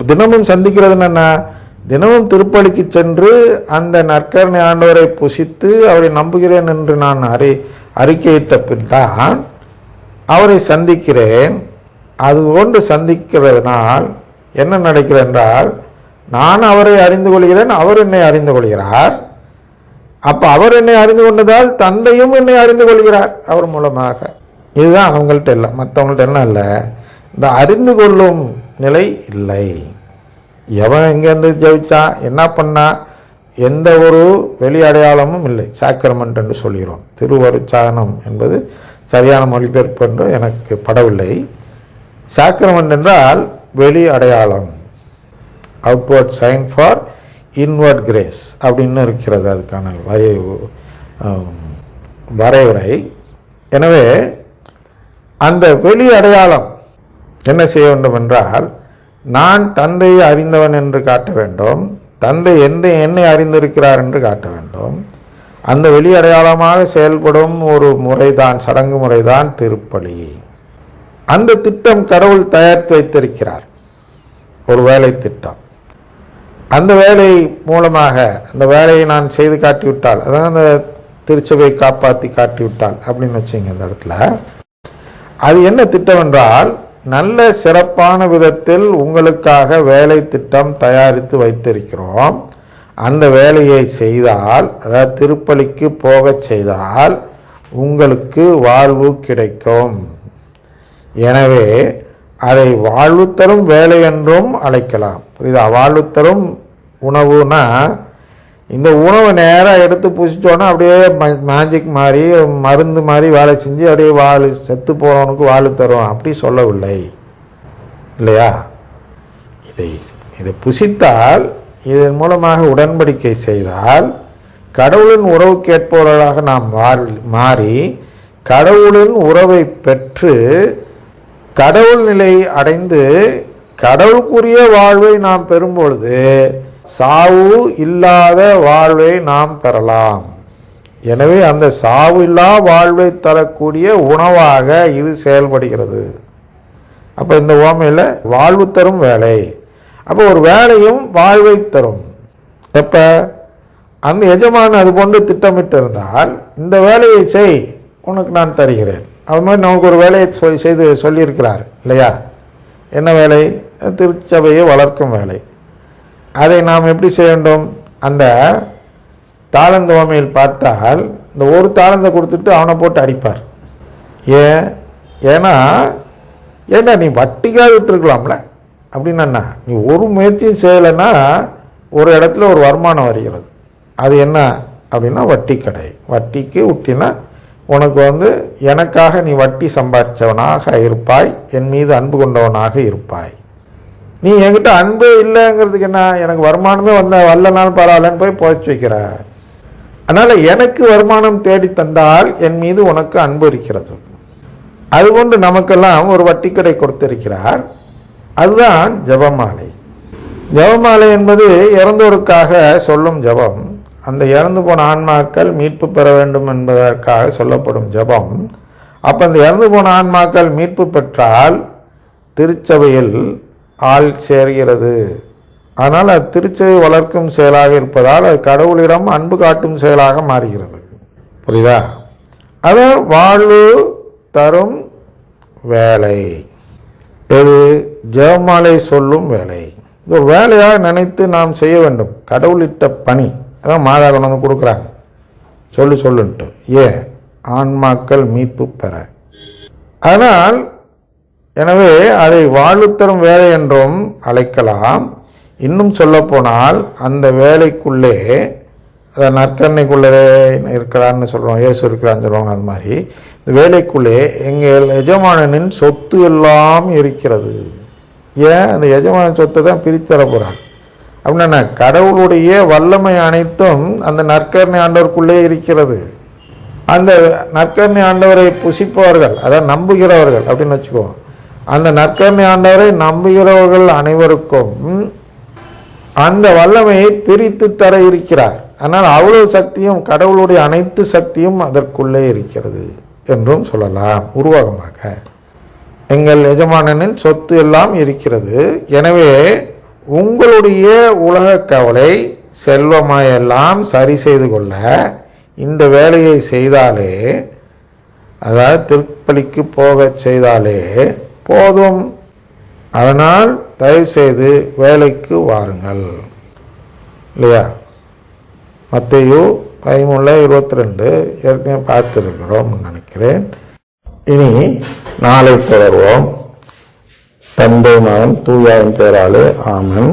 தினமும் சந்திக்கிறது என்ன? தினமும் திருப்பலிக்கு சென்று அந்த நற்கருணை ஆண்டவரை புசித்து அவரை நம்புகிறேன் என்று நான் அறிக்கையிட்ட பின் தான் அவரை சந்திக்கிறேன். அதுபோன்று சந்திக்கிறதுனால் என்ன நடக்கிறது என்றால், நான் அவரை அறிந்து கொள்கிறேன், அவர் என்னை அறிந்து கொள்கிறார். அப்போ அவர் என்னை அறிந்து கொண்டதால் தந்தையும் என்னை அறிந்து கொள்கிறார் அவர் மூலமாக. இதுதான் அவங்கள்ட்ட இல்லை, மற்றவங்கள்ட்ட என்ன இல்லை, இந்த அறிந்து கொள்ளும் நிலை இல்லை. எவன் எங்கேருந்து ஜெயிச்சா என்ன பண்ணா எந்த ஒரு வெளி அடையாளமும் இல்லை. சாக்ரமெண்ட் என்று சொல்கிறோம். திருவருட்சாதனம் என்பது சரியான மொழிபெயர்ப்பு என்று எனக்கு படவில்லை. சாக்ரமெண்ட் என்றால் வெளி அடையாளம், outward sign for inward grace அப்படின்னு இருக்கிறது அதுக்கான வரைவுரை. எனவே அந்த வெளி அடையாளம் என்ன செய்ய வேண்டும் என்றால், நான் தந்தையை அறிந்தவன் என்று காட்ட வேண்டும், தந்தை என்னை அறிந்திருக்கிறார் என்று காட்ட வேண்டும். அந்த வெளி அடையாளமாக செயல்படும் ஒரு முறைதான், சடங்கு முறைதான் திருப்பலி. அந்த திட்டம் கடவுள் தயாரித்து வைத்திருக்கிறார், ஒரு வேலை திட்டம். அந்த வேலை மூலமாக அந்த வேலையை நான் செய்து காட்டிவிட்டால், அதான் அந்த திருச்சபையை காப்பாற்றி காட்டிவிட்டால் அப்படின்னு வச்சுங்க. இந்த இடத்துல அது என்ன திட்டம் என்றால், நல்ல சிறப்பான விதத்தில் உங்களுக்காக வேலை திட்டம் தயாரித்து வைத்திருக்கிறோம். அந்த வேலையை செய்தால், அதாவது திருப்பலிக்கு போகச் செய்தால் உங்களுக்கு வாழ்வு கிடைக்கும். எனவே அதை வாழ்வு தரும் வேலை என்றும் அழைக்கலாம். புரியுதா? வாழ்வு தரும் உணவுனா, இந்த உணவை நேராக எடுத்து புசிச்சோன்னா அப்படியே மேஜிக் மாதிரி மருந்து மாதிரி வேலை செஞ்சு அப்படியே செத்து போகிறவனுக்கு வாழ்வு தரும், அப்படி சொல்லவில்லை இல்லையா? இதை புசித்தால், இதன் மூலமாக உடன்படிக்கை செய்தால், கடவுளின் உறவு கேட்பவர்களாக நாம் மாறி கடவுளின் உறவை பெற்று கடவுள் நிலை அடைந்து கடவுளுக்குரிய வாழ்வை நாம் பெறும்பொழுது சாவு இல்லாத வாழ்வை நாம் பெறலாம். எனவே அந்த சாவு இல்லா வாழ்வை தரக்கூடிய உணவாக இது செயல்படுகிறது. அப்போ இந்த உவமையில் வாழ்வு தரும் வேலை. அப்போ ஒரு வேலையும் வாழ்வை தரும். எப்போ அந்த எஜமான் அது போன்று திட்டமிட்டு இருந்தால், இந்த வேலையை செய், உனக்கு நான் தருகிறேன். அது மாதிரி நமக்கு ஒரு வேலையை செய்து சொல்லியிருக்கிறார் இல்லையா? என்ன வேலை? திருச்சபையை வளர்க்கும் வேலை. அதை நாம் எப்படி செய்ய வேண்டும்? அந்த தாளந்து உவமையில் பார்த்தால், இந்த ஒரு தாளந்தை கொடுத்துட்டு அவனை போட்டு அடிப்பார். ஏன்னா நீ வட்டிக்காக விட்டுருக்கலாம்ல அப்படின்னா, நீ ஒரு முயற்சியும் செய்யலைன்னா ஒரு இடத்துல ஒரு வருமானம் வருகிறது. அது என்ன அப்படின்னா வட்டி கடை. வட்டிக்கு விட்டினா உனக்கு எனக்காக நீ வட்டி சம்பாதிச்சவனாக இருப்பாய், என் மீது அன்பு கொண்டவனாக இருப்பாய். நீ என்கிட்ட அன்பே இல்லைங்கிறதுக்கு என்ன, எனக்கு வருமானமே வரலனாலும் பரவாயில்லன்னு போய் புதைச்சி வைக்கிற. அதனால் எனக்கு வருமானம் தேடி தந்தால் என் மீது உனக்கு அன்பு இருக்கிறது. அதுபோன்று நமக்கெல்லாம் ஒரு வட்டிக்கடை கொடுத்திருக்கிறார். அதுதான் ஜெபமாலை. ஜெபமாலை என்பது இறந்தோருக்காக சொல்லும் ஜெபம். அந்த இறந்து போன ஆன்மாக்கள் மீட்பு பெற வேண்டும் என்பதற்காக சொல்லப்படும் ஜெபம். அப்போ அந்த இறந்து போன ஆன்மாக்கள் மீட்பு பெற்றால் திருச்சபையில் ஆள் சேர்கிறது. ஆனால் அது திருச்சபை வளர்க்கும் செயலாக இருப்பதால் அது கடவுளிடம் அன்பு காட்டும் செயலாக மாறுகிறது. புரியுதா? அது வாழ்வு தரும் வேலை. இது ஜெபமாலை சொல்லும் வேலை. இது ஒரு வேலையாக நினைத்து நாம் செய்ய வேண்டும். கடவுளிட்ட பணி. அதான் மாதா கொண்டு கொடுக்குறாங்க, சொல்லுன்ட்டு. ஏன்? ஆன்மாக்கள் மீட்பு பெற. அதனால் எனவே அதை வாழ்வு தரும் வேலை என்றும் அழைக்கலாம். இன்னும் சொல்லப்போனால் அந்த வேலைக்குள்ளே, அதை நற்கரணைக்குள்ளே இருக்கிறான்னு சொல்கிறோம், இயேசு இருக்கிறான்னு சொல்லுவாங்க. அது மாதிரி இந்த வேலைக்குள்ளே எங்கள் எஜமானனின் சொத்து எல்லாம் இருக்கிறது. ஏன்? அந்த எஜமான சொத்தை தான் பிரித்தர போகிறார். அப்படின்னா கடவுளுடைய வல்லமை அனைத்தும் அந்த நற்கருணை ஆண்டவருக்குள்ளே இருக்கிறது. அந்த நற்கருணை ஆண்டவரை புசிப்பவர்கள், அதாவது நம்புகிறவர்கள் அப்படின்னு வச்சுக்குவோம், அந்த நற்கருணை ஆண்டவரை நம்புகிறவர்கள் அனைவருக்கும் அந்த வல்லமையை பிரித்து தர இருக்கிறார். ஆனால் அவ்வளவு சக்தியும், கடவுளுடைய அனைத்து சக்தியும் அதற்குள்ளே இருக்கிறது என்றும் சொல்லலாம். உருவகமாக எங்கள் எஜமானனின் சொத்து எல்லாம் இருக்கிறது. எனவே உங்களுடைய உலக கவலை செல்வமாயெல்லாம் சரி செய்து கொள்ள இந்த வேலையை செய்தாலே, அதாவது திருப்பலிக்கு போகச் செய்தாலே போதும். அதனால் தயவுசெய்து வேலைக்கு வாருங்கள். இல்லையா? மத்தேயு 13:22 ஏற்கனவே பார்த்துருக்கிறோம் நினைக்கிறேன். இனி நாளை தொடர்வோம். தந்தை மகன் தூயாவின் பேராலே ஆமென்.